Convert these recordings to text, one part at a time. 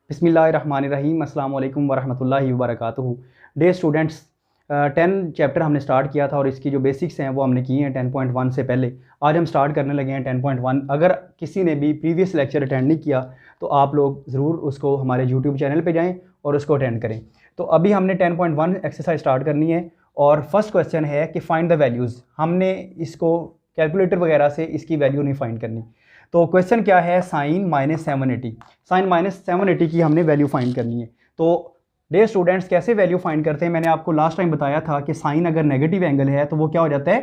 बिस्मिल्लाहिर्रहमानिर्रहीम अस्सलाम वालेकुम वरहमतुल्लाहि वबरकातुहू। डे स्टूडेंट्स 10 चैप्टर हमने स्टार्ट किया था और इसकी जो बेसिक्स हैं वो हमने की हैं 10.1 से पहले। आज हम स्टार्ट करने लगे हैं 10.1। अगर किसी ने भी प्रीवियस लेक्चर अटेंड नहीं किया तो आप लोग ज़रूर उसको हमारे यूट्यूब चैनल पे जाएं और उसको अटेंड करें। तो अभी हमने 10.1 एक्सरसाइज स्टार्ट करनी है और फर्स्ट क्वेश्चन है कि फाइंड द वैल्यूज़। हमने इसको कैलकुलेटर वगैरह से इसकी वैल्यू नहीं फाइंड करनी। तो क्वेश्चन क्या है, साइन -780। साइन -780 की हमने वैल्यू फाइंड करनी है। तो डे स्टूडेंट्स कैसे वैल्यू फाइंड करते हैं, मैंने आपको लास्ट टाइम बताया था कि साइन अगर नेगेटिव एंगल है तो वो क्या हो जाता है,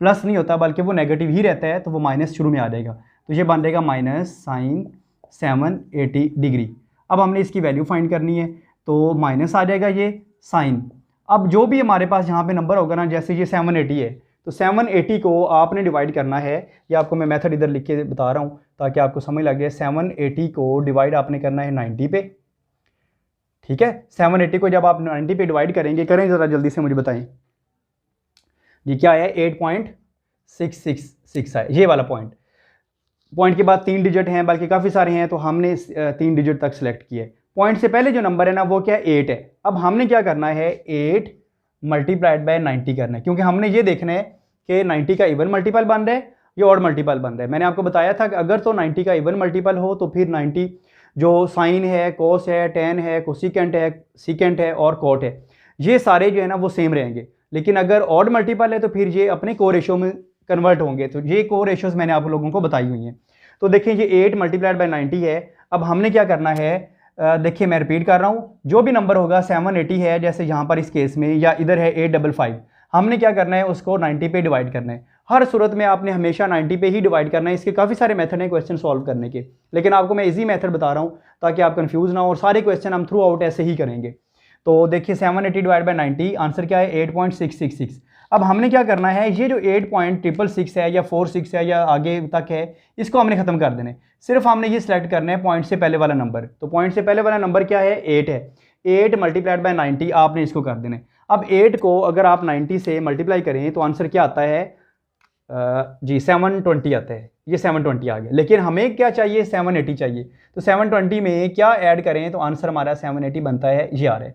प्लस नहीं होता बल्कि वो नेगेटिव ही रहता है, तो वो माइनस शुरू में आ जाएगा। तो ये बन जाएगा -sin780 डिग्री। अब हमने इसकी वैल्यू फाइंड करनी है तो माइनस आ जाएगा ये साइन। अब जो भी हमारे पास यहाँ पे नंबर होगा ना, जैसे ये 780 है तो 780 को आपने डिवाइड करना है। ये आपको मैं मेथड इधर लिख के बता रहा हूँ ताकि आपको समझ लग जाए। 780 को डिवाइड आपने करना है 90 पे, ठीक है। 780 को जब आप 90 पे डिवाइड करेंगे, करें ज़रा जल्दी से मुझे बताएं जी क्या है, 8.666 है ये वाला पॉइंट। पॉइंट के बाद 3 डिजिट हैं, बल्कि काफ़ी सारे हैं, तो हमने 3 डिजिट तक सेलेक्ट किए। पॉइंट से पहले जो नंबर है ना वो क्या है, 8 है। अब हमने क्या करना है, 8 मल्टीप्लाइड बाय 90 करना है, क्योंकि हमने ये देखना है कि 90 का इवन मल्टीपल बन रहा है या ऑड मल्टीपल बन रहा है। मैंने आपको बताया था कि अगर तो 90 का इवन मल्टीपल हो तो फिर 90 जो साइन है, कोस है, टेन है, कोसिकेंट है, सीकेंट है और कोट है, ये सारे जो है ना वो सेम रहेंगे। लेकिन अगर ऑड मल्टीपल है तो फिर ये अपने को रेशो में कन्वर्ट होंगे। तो ये को रेशोज मैंने आप लोगों को बताई हुई हैं। तो देखिए ये 8 मल्टीप्लाइड बाय 90 है। अब हमने क्या करना है, देखिए मैं रिपीट कर रहा हूँ, जो भी नंबर होगा 780 है जैसे यहाँ पर इस केस में, या इधर है 855, हमने क्या करना है उसको 90 पे डिवाइड करना है। हर सूरत में आपने हमेशा 90 पे ही डिवाइड करना है। इसके काफ़ी सारे मेथड हैं क्वेश्चन सॉल्व करने के, लेकिन आपको मैं इजी मेथड बता रहा हूँ ताकि आप कंफ्यूज ना हो, और सारे क्वेश्चन हम थ्रू आउट ऐसे ही करेंगे। तो देखिए 780 डिवाइड बाय 90, आंसर क्या है 8.666। अब हमने क्या करना है, ये जो 8.666 है या 46 है या आगे तक है, इसको हमने खत्म कर देना है। सिर्फ हमने ये सिलेक्ट करना है पॉइंट से पहले वाला नंबर। तो पॉइंट से पहले वाला नंबर क्या है, 8 है। 8 मल्टीप्लाइड बाय 90 आपने इसको कर देना है। अब 8 को अगर आप 90 से मल्टीप्लाई करें तो आंसर क्या आता है, जी 720 आता है। ये 720 आ गया, लेकिन हमें क्या चाहिए, 780 चाहिए। तो 720 में क्या ऐड करें तो आंसर हमारा 780 बनता है, ये आ रहा है।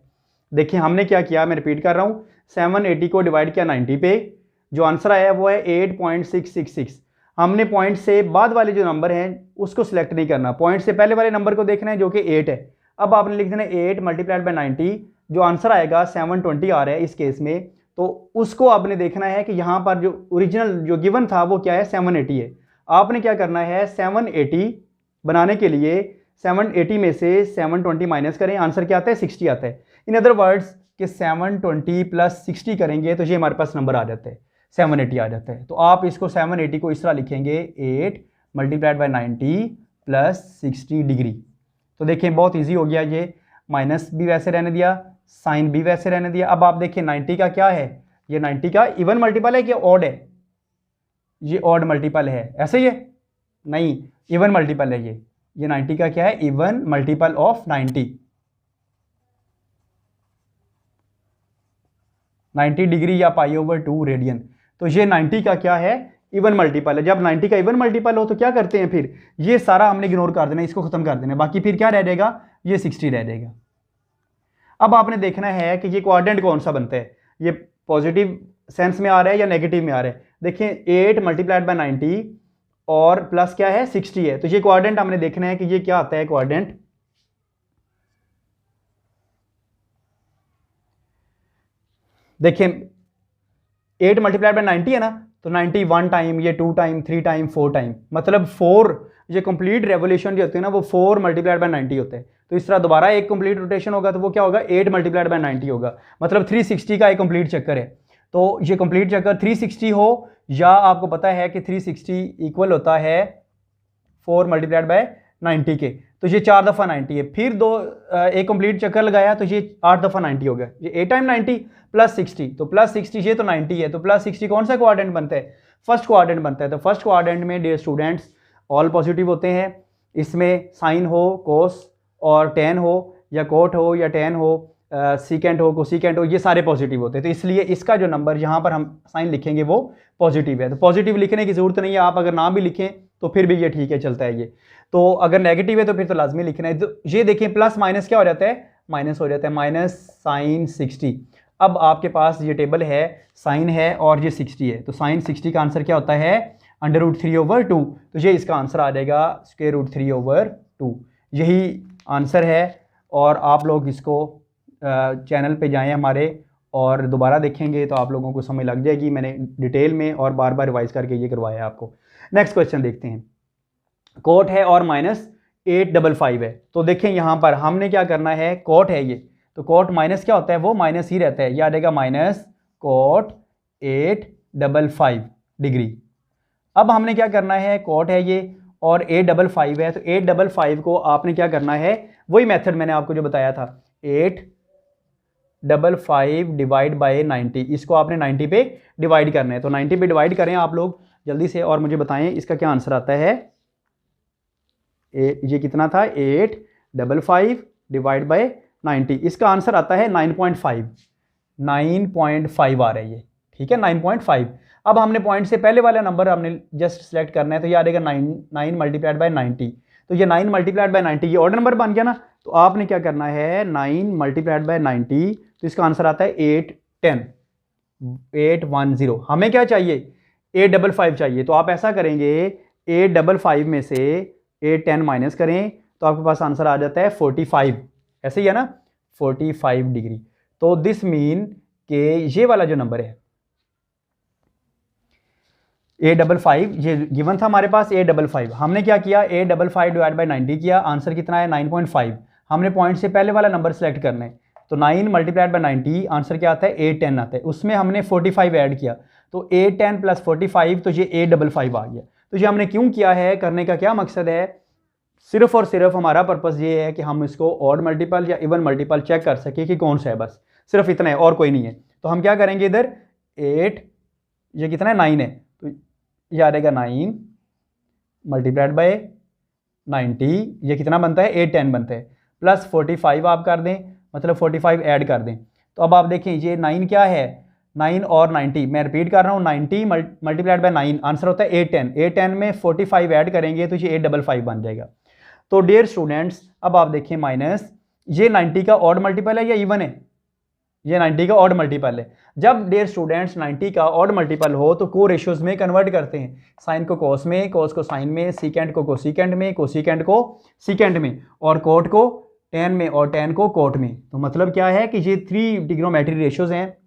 देखिए हमने क्या किया, मैं रिपीट कर रहा हूँ, 780 को डिवाइड किया 90 पे, जो आंसर आया वो है 8.666। हमने पॉइंट से बाद वाले जो नंबर हैं उसको सिलेक्ट नहीं करना, पॉइंट से पहले वाले नंबर को देखना है जो कि 8 है। अब आपने लिख देना 8 मल्टीप्लाइड बाय 90, जो आंसर आएगा 720 आ रहा है इस केस में। तो उसको आपने देखना है कि यहाँ पर जो ओरिजिनल जो गिवन था वो क्या है, 780 है। आपने क्या करना है, 780 बनाने के लिए 780 में से 720 माइनस करें, आंसर क्या आता है, 60 आता है। इन अदर वर्ड्स कि 720 प्लस 60 करेंगे तो ये हमारे पास नंबर आ जाता है, 780 आ जाता है। तो आप इसको 780 को इस तरह लिखेंगे, 8 मल्टीप्लाइड बाय 90 प्लस 60 डिग्री। तो देखें बहुत ईजी हो गया, ये माइनस भी वैसे रहने दिया, साइन भी वैसे रहने दिया। अब आप देखिए 90 का क्या है, ये 90 का इवन मल्टीपल है कि ऑड है, ये ऑड मल्टीपल है, ऐसे ही है नहीं, इवन मल्टीपल है ये 90 का क्या है, इवन मल्टीपल ऑफ 90 डिग्री या π/2 रेडियन। तो ये 90 का क्या है, इवन मल्टीपल है। जब 90 का इवन मल्टीपल हो तो क्या करते हैं, फिर ये सारा हमने इग्नोर कर देना, इसको खत्म कर देना, बाकी फिर क्या रह जाएगा, ये 60 रह जाएगा। अब आपने देखना है कि ये क्वाड्रेंट कौन सा बनता है, ये पॉजिटिव सेंस में आ रहा है या नेगेटिव में आ रहा है। देखिए 8 मल्टीप्लाइड बाय 90 और प्लस क्या है, 60 है। तो ये क्वाड्रेंट हमने देखना है कि ये क्या आता है क्वाड्रेंट। देखिए 8 मल्टीप्लाइड बाय 90 है ना, तो 90 1 टाइम, ये 2 टाइम, 3 टाइम, 4 टाइम, मतलब 4, ये कंप्लीट रेवोल्यूशन जो होते हैं ना वो 4 मल्टीप्लाइड बाय 90 होते हैं। तो इस तरह दोबारा एक कंप्लीट रोटेशन होगा तो वो क्या होगा, 8 मल्टीप्लाइड बाय 90 होगा, मतलब 360 का एक कंप्लीट चक्कर है। तो ये कंप्लीट चक्कर 360 हो, या आपको पता है कि 360 इक्वल होता है 4 मल्टीप्लाइड बाय 90 के, तो ये 4 दफ़ा 90 है। फिर एक कंप्लीट चक्कर लगाया तो ये 8 दफ़ा 90 हो गया, ये 8 टाइम 90 प्लस 60, तो प्लस 60 ये तो 90 है, तो प्लस 60 कौन सा क्वाड्रेंट बनता है, फर्स्ट क्वाड्रेंट बनता है। तो फर्स्ट क्वाड्रेंट में डियर स्टूडेंट्स ऑल पॉजिटिव होते हैं, इसमें साइन हो, कोस और टेन हो, या कोट हो या टेन हो, सीकेंट हो, कोसिकेंट हो, ये सारे पॉजिटिव होते हैं। तो इसलिए इसका जो नंबर यहाँ पर हम साइन लिखेंगे वो पॉजिटिव है। तो पॉजिटिव लिखने की ज़रूरत नहीं है, आप अगर ना भी लिखें तो फिर भी ये ठीक है, चलता है ये। तो अगर नेगेटिव है तो फिर तो लाजमी लिखना है। तो ये देखिए प्लस माइनस क्या हो जाता है, माइनस हो जाता है, माइनस साइन 60। अब आपके पास ये टेबल है, साइन है और ये 60 है, तो साइन 60 का आंसर क्या होता है, √3/2। तो ये इसका आंसर आ जाएगा √3/2। यही आंसर है। और आप लोग इसको चैनल पे जाएं हमारे और दोबारा देखेंगे तो आप लोगों को समझ लग जाएगी। मैंने डिटेल में और बार बार रिवाइज करके ये करवाया है आपको। नेक्स्ट क्वेश्चन देखते हैं। कोट है और -855 है। तो देखें यहाँ पर हमने क्या करना है, कोट है ये, तो कोट माइनस क्या होता है, वो माइनस ही रहता है। ये आ जाएगा माइनस कोट 855 डिग्री। अब हमने क्या करना है, कोट है ये और 855 है, तो 855 को आपने क्या करना है, वही मेथड मैंने आपको जो बताया था, 855 डिवाइड बाय 90, इसको आपने 90 पे डिवाइड करना है। तो 90 पे डिवाइड करें आप लोग जल्दी से और मुझे बताएं इसका क्या आंसर आता है। ये कितना था, 855 डिवाइड बाय 90, इसका आंसर आता है 9.5 आ रहा है ये, ठीक है 9.5। अब हमने पॉइंट से पहले वाला नंबर हमने जस्ट सेलेक्ट करना है, तो ये आ जाएगा 9 मल्टीप्लाइड बाय 90। तो ये 9 मल्टीप्लाइड बाय 90 ये ऑड नंबर बन गया ना। तो आपने क्या करना है, 9 मल्टीप्लाइड बाय 90, तो इसका आंसर आता है 810। हमें क्या चाहिए, 855 चाहिए। तो आप ऐसा करेंगे, 855 में से 810 माइनस करें तो आपके पास आंसर आ जाता है 45। ऐसे ही है ना, 45 डिग्री। तो दिस मीन कि ये वाला जो नंबर है 855, ये गिवन था हमारे पास 855। हमने क्या किया, 855 डिवाइड बाय 90 किया, आंसर कितना है 9.5। हमने पॉइंट से पहले वाला नंबर सेलेक्ट करना है, तो 9 मल्टीप्लाइड बाय 90 आंसर क्या आता है, 810 आता है। उसमें हमने 45 ऐड किया, तो 810 प्लस 45, तो ये 855 आ गया। तो ये हमने क्यों किया है, करने का क्या मकसद है, सिर्फ और सिर्फ हमारा पर्पस ये है कि हम इसको ऑड मल्टीपल या इवन मल्टीपल चेक कर सके कि कौन सा है, बस सिर्फ इतना है और कोई नहीं है। तो हम क्या करेंगे, इधर 8, ये कितना है 9 है, तो ये आ जाएगा 9 मल्टीप्लाइड बाय 90, ये कितना बनता है 810 बनता है, प्लस 45 आप कर दें, मतलब 45 ऐड कर दें। तो अब आप देखें ये 9 क्या है, 9 और 90, मैं रिपीट कर रहा हूँ, 90 मल्टीप्लाइड बाय 9 आंसर होता है 810। 810 में 45 ऐड करेंगे तो ये 855 बन जाएगा। तो डियर स्टूडेंट्स अब आप देखें माइनस, ये 90 का ऑड मल्टीपल है या इवन है, ये 90 का ऑड मल्टीपल है। जब डियर स्टूडेंट्स 90 का ऑड मल्टीपल हो तो को रेशियोज में कन्वर्ट करते हैं, साइन को कोस में, कोस को साइन में, सीकेंड को कोसिकेंड में, कोसिकेंड को सीकेंड में, और कोट को टेन में और टेन को कोट में। तो मतलब क्या है कि ये 3 ट्रिग्नोमेट्री रेशियोज हैं,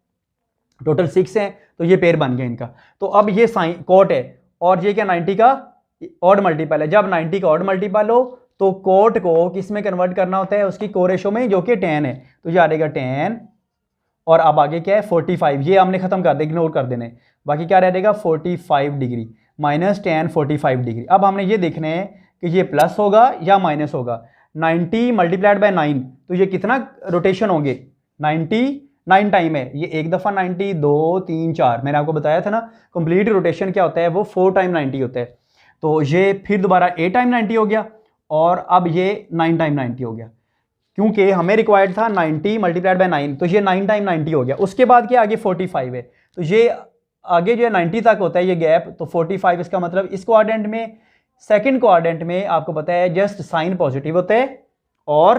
टोटल 6 हैं, तो ये पेयर बन गया इनका। तो अब ये साइन कोट है और ये क्या 90 का ऑड मल्टीपल है। जब 90 का ऑड मल्टीपल हो तो कोट को किस में कन्वर्ट करना होता है, उसकी को रेशो में, जो कि 10 है। तो ये आ जाएगा 10 और अब आगे क्या है 45, ये हमने खत्म कर दिया, इग्नोर कर देने, बाकी क्या रह जाएगा 45 डिग्री, -10 45 डिग्री। अब हमने ये देखना है कि ये प्लस होगा या माइनस होगा। 90 मल्टीप्लाइड बाय 9, तो ये कितना रोटेशन होंगे, 90 9 टाइम है, ये एक दफ़ा 90, 2 3 4, मैंने आपको बताया था ना कंप्लीट रोटेशन क्या होता है, वो 4 टाइम 90 होता है। तो ये फिर दोबारा 8 टाइम 90 हो गया और अब ये 9 टाइम 90 हो गया, क्योंकि हमें रिक्वायर्ड था 90 मल्टीप्लाइड बाय 9, तो ये 9 टाइम 90 हो गया। उसके बाद क्या आगे 45 है, तो ये आगे जो है 90 तक होता है ये गैप, तो 45, इसका मतलब इस क्वाड्रेंट में, सेकंड क्वाड्रेंट में आपको पता है जस्ट साइन पॉजिटिव होता है और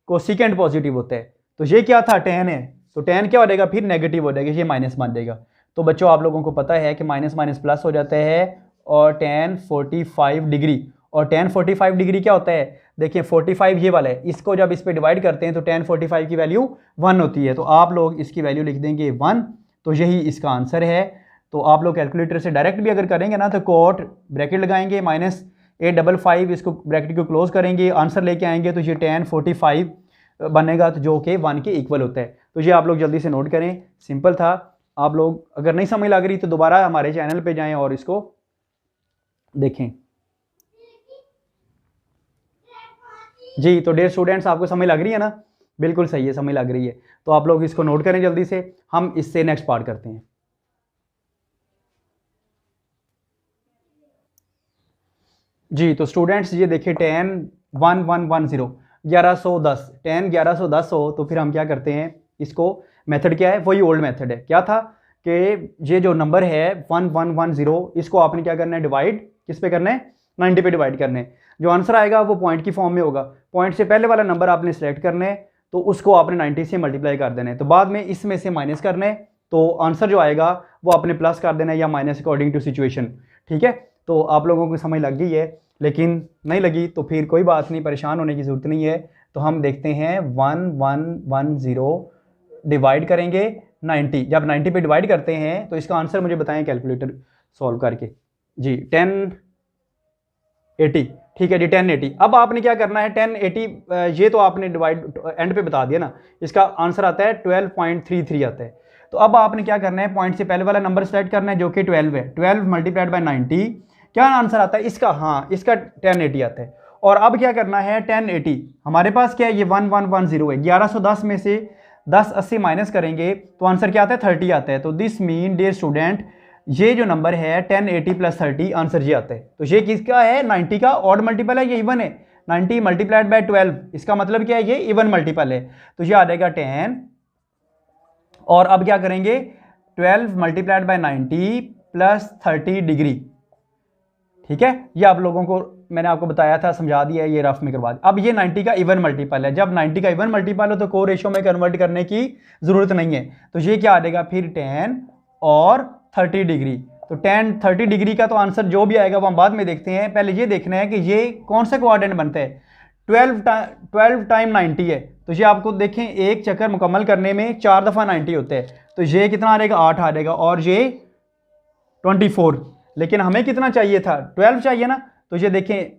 कोसिकेंड पॉजिटिव होता है। तो ये क्या था 10 है, तो 10 क्या हो जाएगा फिर नेगेटिव हो जाएगा, ये माइनस बन जाएगा। तो बच्चों आप लोगों को पता है कि माइनस माइनस प्लस हो जाता है और 10 45 डिग्री, और 10 45 डिग्री क्या होता है, देखिए 45 ये वाला है, इसको जब इस पे डिवाइड करते हैं तो 10 45 की वैल्यू 1 होती है। तो आप लोग इसकी वैल्यू लिख देंगे 1, तो यही इसका आंसर है। तो आप लोग कैलकुलेटर से डायरेक्ट भी अगर करेंगे ना तो कोट ब्रैकेट लगाएंगे -855, इसको ब्रैकेट को क्लोज करेंगे, आंसर लेके आएंगे तो ये 10 45 बनेगा, तो जो कि 1 के इक्वल होता है। तो ये आप लोग जल्दी से नोट करें, सिंपल था। आप लोग अगर नहीं समझ लग रही तो दोबारा हमारे चैनल पे जाएं और इसको देखें। जी तो डियर स्टूडेंट्स आपको समझ लग रही है ना, बिल्कुल सही है, समझ लग रही है। तो आप लोग इसको नोट करें जल्दी से, हम इससे नेक्स्ट पार्ट करते हैं। जी तो स्टूडेंट्स ये देखिए 10 1 1 1 0 1110, 10 1110 हो तो फिर हम क्या करते हैं, इसको मेथड क्या है, वही ओल्ड मेथड है। क्या था कि ये जो नंबर है 1110, इसको आपने क्या करना है, डिवाइड किस पे करना है, 90 पे डिवाइड करने हैं। जो आंसर आएगा वो पॉइंट की फॉर्म में होगा। पॉइंट से पहले वाला नंबर आपने सेलेक्ट करना है, तो उसको आपने 90 से मल्टीप्लाई कर देना है, तो बाद में इसमें से माइनस करना है, तो आंसर जो आएगा वो आपने प्लस कर देना है या माइनस अकॉर्डिंग टू सिचुएशन। ठीक है, तो आप लोगों को समझ लग गई है, लेकिन नहीं लगी तो फिर कोई बात नहीं, परेशान होने की ज़रूरत नहीं है। तो हम देखते हैं 1110 डिवाइड करेंगे 90। जब 90 पे डिवाइड करते हैं तो इसका आंसर मुझे बताएं कैलकुलेटर सॉल्व करके। जी 1080, ठीक है जी 1080। अब आपने क्या करना है 1080, ये तो आपने डिवाइड एंड पे बता दिया ना, इसका आंसर आता है 12.33 आता है। तो अब आपने क्या करना है, पॉइंट से पहले वाला नंबर सेलेक्ट करना है जो कि 12 है। 12 मल्टीप्लाइड बाय 90, क्या आंसर आता है इसका, हाँ इसका 1080 आता है। और अब क्या करना है 1080, हमारे पास क्या है ये 1110 है, 1110 में से 1080 माइनस करेंगे तो आंसर क्या आता है 30 आता है। तो दिस मीन डियर स्टूडेंट, ये जो नंबर है 1080 प्लस 30 आंसर ये आता है। तो ये किसका है, 90 का ऑड मल्टीपल है, ये इवन है। 90 मल्टीप्लाइड बाय 12, इसका मतलब क्या है ये इवन मल्टीपल है, तो ये आ जाएगा 10। और अब क्या करेंगे 12 मल्टीप्लाइड बाय 90 प्लस 30 डिग्री। ठीक है, ये आप लोगों को मैंने आपको बताया था, समझा दिया है, ये रफ में करवा दिया। अब ये 90 का इवन मल्टीपल है, जब 90 का इवन मल्टीपल हो तो को रेशो में कन्वर्ट करने की जरूरत नहीं है। तो ये क्या आ जाएगा फिर 10 और 30 डिग्री। तो 10 30 डिग्री का तो आंसर जो भी आएगा वो हम बाद में देखते हैं, पहले ये देखना है कि ये कौन सा कोऑर्डिनेट बनता है। 12 टाइम 90 है, तो ये आपको देखें एक चक्कर मुकम्मल करने में 4 दफ़ा 90 होते हैं, तो ये कितना आ जाएगा 8 आ जाएगा, और ये 24। लेकिन हमें कितना चाहिए था 12 चाहिए ना, तो ये देखें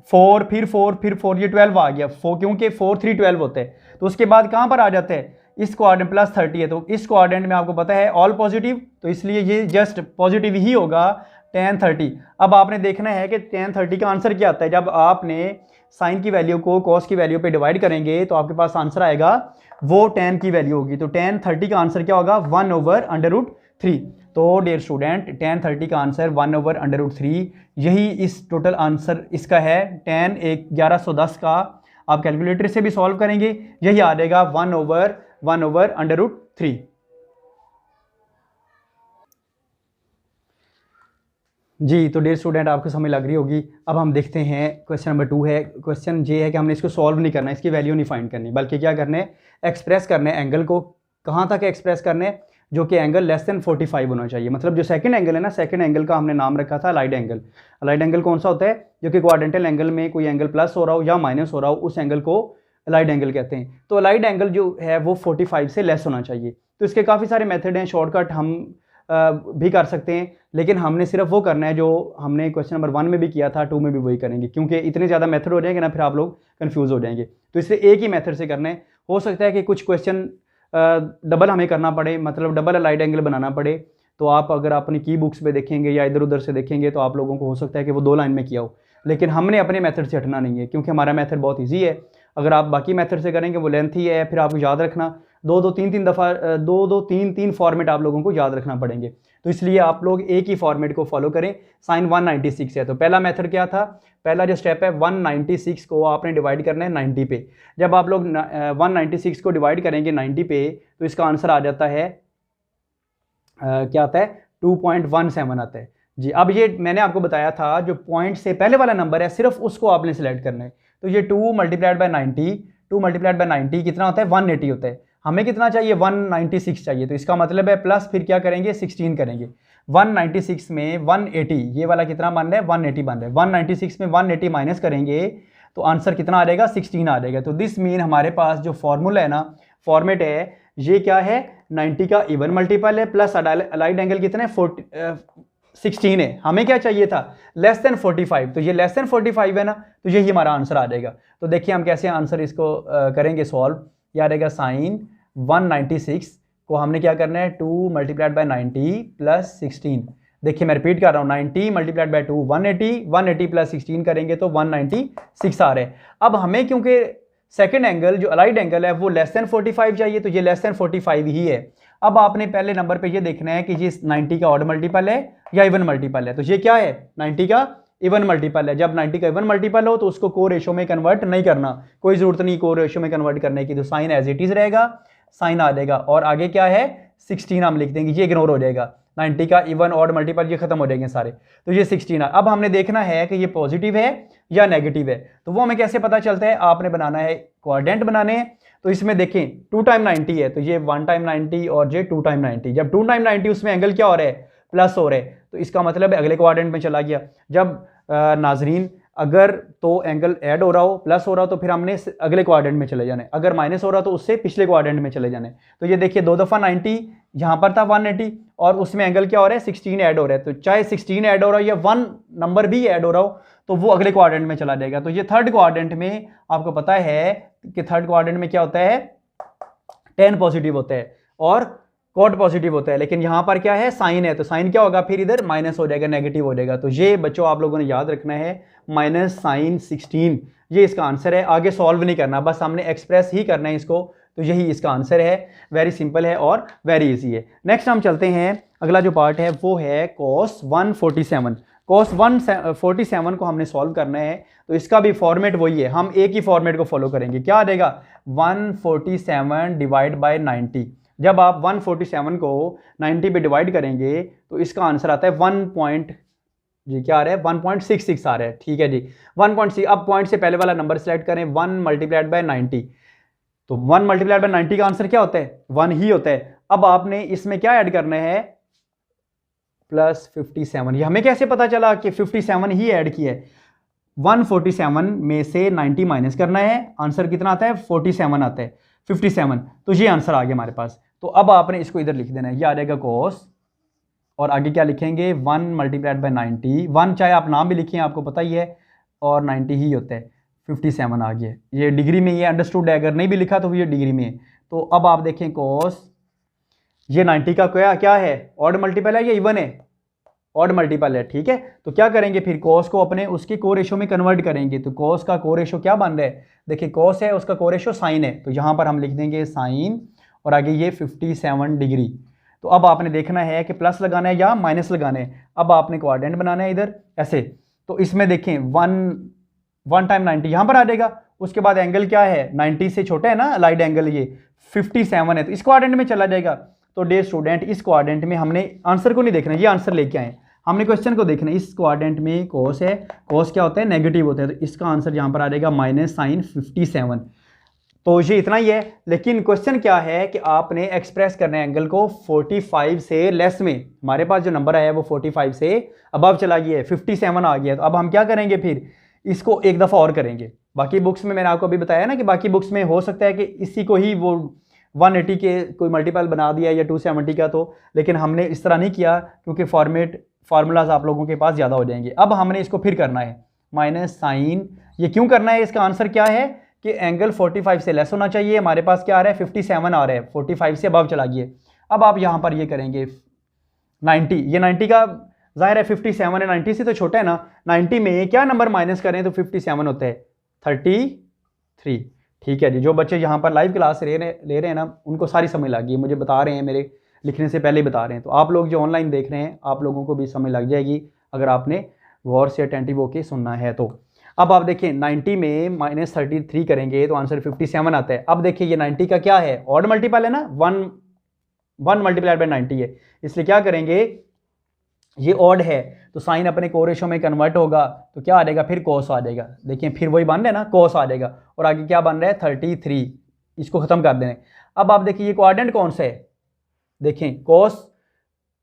4 फिर 4 फिर 4, ये 12 आ गया 4, क्योंकि 4 3 12 होते हैं। तो उसके बाद कहाँ पर आ जाते हैं, इस कोऑर्डिनेट प्लस 30 है, तो इस कोऑर्डिनेट में आपको पता है ऑल पॉजिटिव, तो इसलिए ये जस्ट पॉजिटिव ही होगा 10 30। अब आपने देखना है कि 10 30 का आंसर क्या आता है। जब आपने साइन की वैल्यू को कॉस की वैल्यू पे डिवाइड करेंगे तो आपके पास आंसर आएगा वो 10 की वैल्यू होगी। तो 10 30 का आंसर क्या होगा 1/√3। तो डियर स्टूडेंट 10 30 का आंसर 1/√3, यही इस टोटल आंसर इसका है। 10 1110 का आप कैलकुलेटर से भी सॉल्व करेंगे, यही आ जाएगा 1/√3। जी तो डियर स्टूडेंट आपको समझ लग रही होगी। अब हम देखते हैं क्वेश्चन नंबर 2 है। क्वेश्चन ये है कि हमने इसको सॉल्व नहीं करना, इसकी वैल्यू नहीं फाइंड करनी, बल्कि क्या करना है एक्सप्रेस करना है एंगल को। कहाँ तक एक्सप्रेस करना है, जो कि एंगल लेस देन 45 होना चाहिए। मतलब जो सेकंड एंगल है ना, सेकंड एंगल का हमने नाम रखा था अलाइड एंगल। अलाइड एंगल कौन सा होता है, जो कि क्वाड्रेंटल एंगल में कोई एंगल प्लस हो रहा हो या माइनस हो रहा हो, उस एंगल को अलाइड एंगल कहते हैं। तो अलाइड एंगल जो है वो 45 से लेस होना चाहिए। तो इसके काफ़ी सारे मेथड हैं, शॉर्टकट हम भी कर सकते हैं, लेकिन हमने सिर्फ वो करना है जो हमने क्वेश्चन नंबर 1 में भी किया था, 2 में भी वही करेंगे, क्योंकि इतने ज़्यादा मेथड हो जाएंगे ना फिर आप लोग कंफ्यूज हो जाएंगे। तो इसलिए एक ही मेथड से करना है। हो सकता है कि कुछ क्वेश्चन डबल हमें करना पड़े, मतलब डबल अलाइड एंगल बनाना पड़े। तो आप अगर अपनी की बुक्स पे देखेंगे या इधर उधर से देखेंगे तो आप लोगों को हो सकता है कि वो 2 लाइन में किया हो, लेकिन हमने अपने मेथड से हटना नहीं है, क्योंकि हमारा मेथड बहुत ईजी है। अगर आप बाकी मेथड से करेंगे वो लेंथी है, फिर आपको याद रखना 2-2-3 फॉर्मेट आप लोगों को याद रखना पड़ेंगे। तो इसलिए आप लोग एक ही फॉर्मेट को फॉलो करें। साइन 196 है, तो पहला मेथड क्या था, पहला जो स्टेप है 196 को आपने डिवाइड करना है 90 पे। जब आप लोग 196 को डिवाइड करेंगे 90 पे तो इसका आंसर आ जाता है क्या आता है 2.17 आता है जी। अब ये मैंने आपको बताया था जो पॉइंट से पहले वाला नंबर है सिर्फ उसको आपने सिलेक्ट करना है। तो ये 2 मल्टीप्लाइड बाय 90 कितना होता है 180 होता है। हमें कितना चाहिए 196 चाहिए, तो इसका मतलब है प्लस फिर क्या करेंगे 16 करेंगे। 196 में 180, ये वाला कितना बन रहा है 180 बन रहा है। 196 में 180 माइनस करेंगे तो आंसर कितना आ जाएगा 16 आ जाएगा। तो दिस मीन हमारे पास जो फॉर्मूला है ना, फॉर्मेट है, ये क्या है 90 का इवन मल्टीपल है प्लस अलाइड एंगल कितना है 16 है। हमें क्या चाहिए था लेस देन 45, तो ये लेस देन 45 है ना, तो यही हमारा आंसर आ जाएगा। तो देखिए हम कैसे आंसर इसको करेंगे सॉल्व। ये आ जाएगा साइन 196 को हमने क्या करना है 2 मल्टीप्लाइड बाय 90 प्लस 16। देखिए मैं रिपीट कर रहा हूँ 90 मल्टीप्लाइड बाय 2 180 प्लस 16 करेंगे तो 196 आ रहे हैं। अब हमें क्योंकि सेकंड एंगल जो अलाइड एंगल है वो लेस देन 45 चाहिए, तो ये लेस देन 45 ही है। अब आपने पहले नंबर पे ये देखना है कि ये 90 का ऑड मल्टीपल है या इवन मल्टीपल है। तो ये क्या है 90 का इवन मल्टीपल है। जब 90 का इवन मल्टीपल हो तो उसको को रेशो में कन्वर्ट नहीं करना, कोई जरूरत नहीं को रेशो में कन्वर्ट करने की। तो साइन एज इट इज रहेगा, साइन आ जाएगा और आगे क्या है 16 हम लिख देंगे, ये इग्नोर हो जाएगा। 90 का इवन ऑड मल्टीपल ये खत्म हो जाएंगे सारे, तो ये 16 है। अब हमने देखना है कि ये पॉजिटिव है या नेगेटिव है, तो वो हमें कैसे पता चलता है, आपने बनाना है क्वाड्रेंट बनाने हैं। तो इसमें देखें 2 टाइम 90 है, तो ये 1 टाइम 90 और ये 2 टाइम 90। जब 2 टाइम 90 उसमें एंगल क्या हो रहा है, प्लस हो रहा है, तो इसका मतलब है अगले क्वाड्रेंट में चला गया। जब नाजरीन अगर तो एंगल ऐड हो रहा हो, प्लस हो रहा हो, तो फिर हमने अगले क्वाड्रेंट में चले जाना है, अगर माइनस हो रहा तो उससे पिछले क्वाड्रेंट में चले जाना है। तो ये देखिए 2 दफ़ा 90 यहाँ पर था 180 और उसमें एंगल क्या हो रहा है 16 ऐड हो रहा है, तो चाहे 16 ऐड हो रहा हो या 1 नंबर भी ऐड हो रहा हो तो वो अगले क्वाड्रेंट में चला जाएगा। तो ये थर्ड क्वाड्रेंट में आपको पता है कि थर्ड क्वाड्रेंट में क्या होता है, tan पॉजिटिव होता है और कॉट पॉजिटिव होता है, लेकिन यहां पर क्या है साइन है, तो साइन क्या होगा फिर इधर माइनस हो जाएगा, नेगेटिव हो जाएगा। तो ये बच्चों आप लोगों ने याद रखना है माइनस साइन 16, ये इसका आंसर है। आगे सॉल्व नहीं करना, बस हमने एक्सप्रेस ही करना है इसको, तो यही इसका आंसर है। वेरी सिंपल है और वेरी इजी है। नेक्स्ट हम चलते हैं, अगला जो पार्ट है वो है cos 147। cos 147 को हमने सॉल्व करना है, तो इसका भी फॉर्मेट वही है, हम एक ही फॉर्मेट को फॉलो करेंगे। क्या आ जाएगा 147 डिवाइड बाय 90। जब आप 147 को 90 पे डिवाइड करेंगे तो इसका आंसर आता है 1.66 आ रहा है। ठीक है जी 1.6। अब पॉइंट से पहले वाला नंबर सेलेक्ट करें, 1 मल्टीप्लाइड बाय 90, तो 1 मल्टीप्लाइड बाय 90 का आंसर क्या होता है 1 ही होता है। अब आपने इसमें क्या ऐड करना है प्लस 57। ये हमें कैसे पता चला कि 57 ही ऐड किया है, 147 में से 90 माइनस करना है, आंसर कितना आता है 47 आता है, 57। तो ये आंसर आ गया हमारे पास। तो अब आपने इसको इधर लिख देना है, ये आ जाएगा cos और आगे क्या लिखेंगे 1 मल्टीप्लाइड बाय 90, 1 चाहे आप नाम भी लिखें आपको पता ही है, और 90 ही होता है, 57 आ गया। ये डिग्री में ये अंडरस्टूड है, अगर नहीं भी लिखा तो ये डिग्री में है। तो अब आप देखें cos ये 90 का क्या है ऑड मल्टीपल है या इवन है, ऑड मल्टीपल है। ठीक है, तो क्या करेंगे फिर cos को अपने उसके को रेशो में कन्वर्ट करेंगे। तो cos का को रेशो क्या बन रहा है, देखिए cos है उसका को रेशो साइन है, तो यहाँ पर हम लिख देंगे साइन और आगे ये 57 डिग्री। तो अब आपने देखना है कि प्लस लगाना है या माइनस लगाना है। अब आपने क्वाड्रेंट बनाना है इधर ऐसे, तो इसमें देखें 1 टाइम 90 यहाँ पर आ जाएगा, उसके बाद एंगल क्या है 90 से छोटा है ना लाइट एंगल, ये 57 है, तो इस क्वाड्रेंट में चला जाएगा। तो डियर स्टूडेंट इस क्वाड्रेंट में हमने आंसर को नहीं देखना, ये आंसर लेके आए, हमने क्वेश्चन को देखना है। इस क्वाड्रेंट में cos है, cos क्या होता है नेगेटिव होता है, तो इसका आंसर यहाँ पर आ जाएगा माइनस साइन 57। तो ये इतना ही है, लेकिन क्वेश्चन क्या है कि आपने एक्सप्रेस करना है एंगल को 45 से लेस में। हमारे पास जो नंबर आया है वो 45 से अबव चला गया है, 57 आ गया। तो अब हम क्या करेंगे फिर इसको एक दफ़ा और करेंगे। बाकी बुक्स में मैंने आपको अभी बताया ना कि बाकी बुक्स में हो सकता है कि इसी को ही वो 180 के कोई मल्टीपल बना दिया या 270 का, तो लेकिन हमने इस तरह नहीं किया क्योंकि फार्मूलाज आप लोगों के पास ज़्यादा हो जाएंगे। अब हमने इसको फिर करना है माइनस साइन, ये क्यों करना है, इसका आंसर क्या है कि एंगल 45 से लेस होना चाहिए। हमारे पास क्या आ रहा है 57 आ रहा है, 45 से अबव चला गया। अब आप यहाँ पर ये करेंगे 90, ये 90 का जाहिर है 57 है, 90 से तो छोटा है ना, 90 में क्या नंबर माइनस करें तो 57 होता है 33। ठीक है जी, जो बच्चे यहाँ पर लाइव क्लास ले रहे हैं ना उनको सारी समझ लग गई, मुझे बता रहे हैं, मेरे लिखने से पहले ही बता रहे हैं। तो आप लोग जो ऑनलाइन देख रहे हैं आप लोगों को भी समझ लग जाएगी अगर आपने गौर से अटेंटिव होके सुनना है। तो अब आप देखिए 90 में माइनस 33 करेंगे तो आंसर 57 आता है। अब देखिए ये 90 का क्या है ऑड मल्टीपल है ना, 1 मल्टीप्लाइड बाय 90 है, इसलिए क्या करेंगे ये ऑड है तो साइन अपने को रेशो में कन्वर्ट होगा, तो क्या आ जाएगा फिर cos आ जाएगा। देखिए फिर वही बन रहा है ना cos आ जाएगा, और आगे क्या बन रहा है 33, इसको खत्म कर देना। अब आप देखिए ये क्वाड्रेंट कौन सा है, देखें cos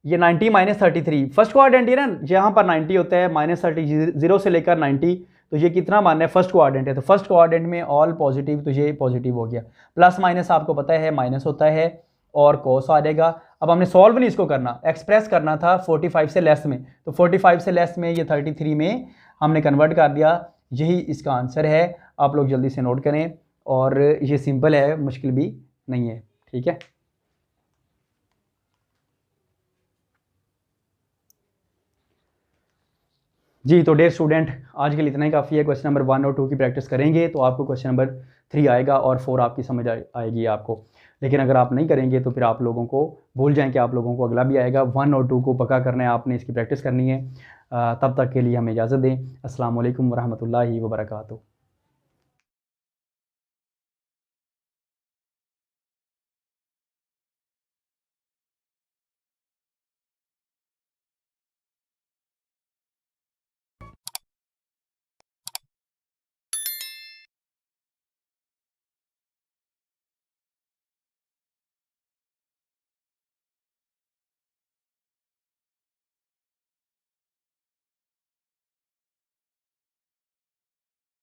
ये 90 माइनस 33 फर्स्ट क्वाड्रेंट है ना, जहाँ पर 90 होता है माइनस 30 0 से लेकर 90, तो ये कितना मानना है फर्स्ट क्वाड्रेंट है, तो फर्स्ट क्वाड्रेंट में ऑल पॉजिटिव, तो ये पॉजिटिव हो गया। प्लस माइनस आपको पता है माइनस होता है और cos आ जाएगा। अब हमने सॉल्व नहीं इसको करना, एक्सप्रेस करना था 45 से लेस में, तो 45 से लेस में ये 33 में हमने कन्वर्ट कर दिया, यही इसका आंसर है। आप लोग जल्दी से नोट करें, और ये सिंपल है, मुश्किल भी नहीं है। ठीक है जी, तो डियर स्टूडेंट आज के लिए इतना ही काफ़ी है। क्वेश्चन नंबर 1 और 2 की प्रैक्टिस करेंगे तो आपको क्वेश्चन नंबर 3 आएगा और 4 आपकी समझ आएगी आपको। लेकिन अगर आप नहीं करेंगे तो फिर आप लोगों को भूल जाएं कि आप लोगों को अगला भी आएगा। 1 और 2 को पक्का करना है आपने, इसकी प्रैक्टिस करनी है। तब तक के लिए हमें इजाज़त दें। अस्सलाम वालेकुम वरहमतुल्लाहि वबरकातुहू।